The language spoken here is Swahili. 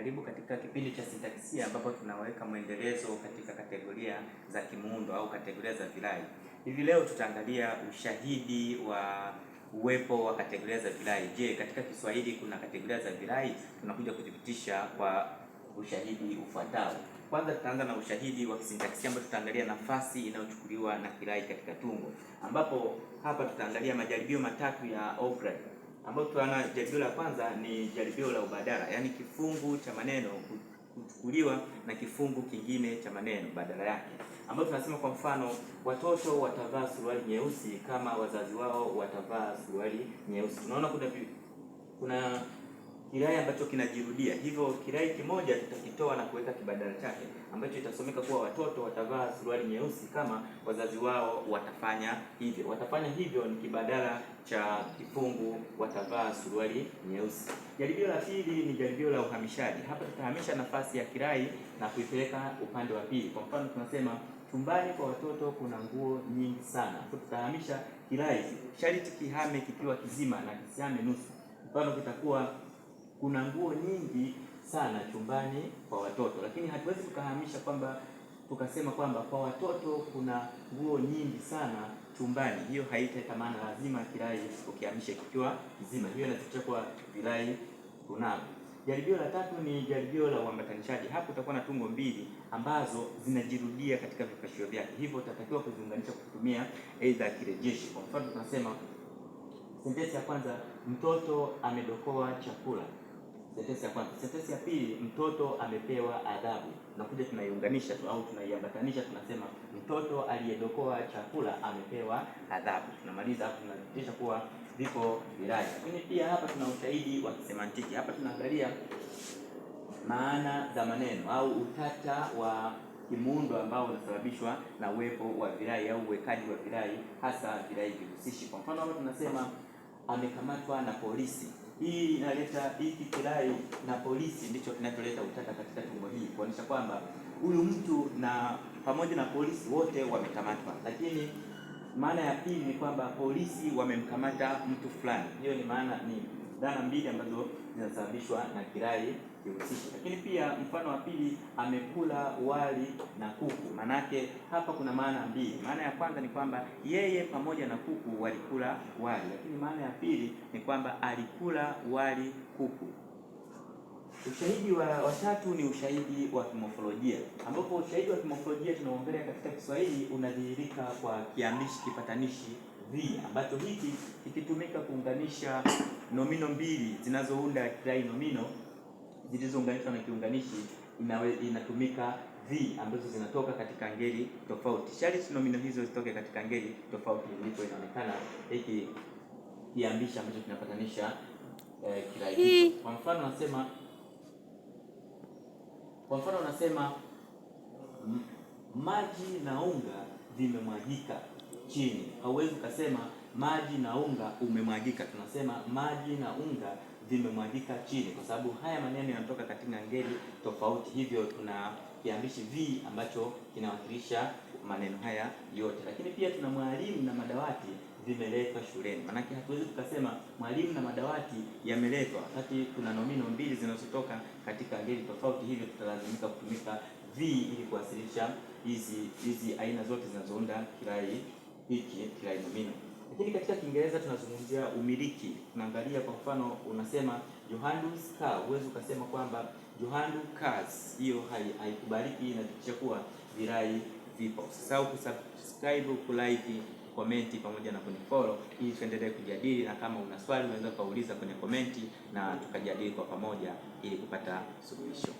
Karibu katika kipindi cha sintaksia ambapo tunaweka mwendelezo katika kategoria za kimuundo au kategoria za virai. Hivi leo tutaangalia ushahidi wa uwepo wa kategoria za virai. Je, katika Kiswahili kuna kategoria za virai? Tunakuja kuthibitisha kwa ushahidi ufuatao. Kwanza tutaanza na ushahidi wa kisintaksia ambapo tutaangalia nafasi inayochukuliwa na kirai katika tungo. Ambapo hapa tutaangalia majaribio matatu ya Occam. Ambapo tunaona jaribio la kwanza ni jaribio la ubadala, yaani kifungu cha maneno kuchukuliwa na kifungu kingine cha maneno badala yake, ambapo tunasema kwa mfano, watoto watavaa suruali nyeusi kama wazazi wao watavaa suruali nyeusi. Unaona kuna kirai ambacho kinajirudia, hivyo kirai kimoja tutakitoa na kuweka kibadala chake ambacho itasomeka kuwa watoto watavaa suruali nyeusi kama wazazi wao watafanya hivyo. Watafanya hivyo ni kibadala cha kifungu watavaa suruali nyeusi. Jaribio la pili ni jaribio la uhamishaji. Hapa tutahamisha nafasi ya kirai na kuipeleka upande wa pili. Kwa mfano tunasema chumbani kwa watoto kuna nguo nyingi sana. Hapo tutahamisha kirai, sharti kihame kikiwa kizima na kisihame nusu. Mfano kitakuwa kuna nguo nyingi sana chumbani kwa watoto, lakini hatuwezi tukahamisha kwamba tukasema kwamba kwa watoto kuna nguo nyingi sana chumbani. Hiyo haitaleta maana, lazima kirai ukihamisha kikiwa kizima. Hiyo inatutia kwa virai tunavyo. Jaribio la tatu ni jaribio la uambatanishaji. Hapo utakuwa na tungo mbili ambazo zinajirudia katika vipashio vyake, hivyo utatakiwa kuziunganisha kwa kutumia aidha kirejeshi. Kwa mfano tunasema sentensi ya kwanza, mtoto amedokoa chakula. Sentensi ya kwanza. Sentensi ya pili, mtoto amepewa adhabu. Tunakuja tunaiunganisha au tunaiambatanisha, tunasema mtoto aliyedokoa chakula amepewa adhabu. Tunamaliza hapo, tunathibitisha kuwa vipo virai. Lakini pia hapa tuna ushahidi wa kisemantiki. Hapa tunaangalia maana za maneno au utata wa kimuundo ambao unasababishwa na uwepo wa virai au uwekaji wa virai, hasa virai vihusishi. Kwa mfano hapa tunasema amekamatwa na polisi. Hii inaleta hiki kirai na polisi ndicho kinacholeta utata katika tungo hii, kuonyesha kwamba huyu mtu na pamoja na polisi wote wamekamatwa, lakini maana ya pili ni kwamba polisi wamemkamata mtu fulani. Hiyo ni maana, ni dhana mbili ambazo zinasababishwa na kirai kihusishi. Lakini pia mfano wa pili, amekula wali na kuku. Manake hapa kuna maana mbili. Maana ya kwanza ni kwamba yeye pamoja na kuku walikula wali, lakini maana ya pili ni kwamba alikula wali kuku. Ushahidi wa tatu ni ushahidi wa kimofolojia, ambapo ushahidi wa kimofolojia tunaongelea katika Kiswahili unadhihirika kwa kiambishi kipatanishi vi, ambacho hiki kikitumika kuunganisha nomino mbili zinazounda kirai nomino zilizounganishwa na kiunganishi, inatumika vi ambazo zinatoka katika ngeli tofauti. Sharti nomino hizo zitoke katika ngeli tofauti, ndipo inaonekana hiki kiambishi ambacho kinapatanisha kirai. Kwa mfano unasema maji na unga vimemwagika chini. Hauwezi ukasema maji na unga umemwagika. Tunasema maji na unga vimemwagika chini, kwa sababu haya maneno yanatoka katika ngeli tofauti. Hivyo tuna kiambishi vi ambacho kinawakilisha maneno haya yote. Lakini pia tuna mwalimu na madawati vimeletwa shuleni. Maanake hatuwezi tukasema mwalimu na madawati yameletwa wakati kuna nomino mbili zinazotoka katika ngeli tofauti. Hivyo tutalazimika kutumika vi ili kuwasilisha hizi aina zote zinazounda kirai hiki, kirai nomino. Lakini katika Kiingereza tunazungumzia umiliki. Tunaangalia kwa mfano, unasema Johannes car. Uwezo ukasema kwamba Johannes cars. Hiyo haikubaliki, inathibitisha kuwa virai vipo. Usisahau kusubscribe, kulike, komenti pamoja na kunifollow ili tuendelee kujadili, na kama una swali unaweza kauliza kwenye komenti na tukajadili kwa pamoja ili kupata suluhisho.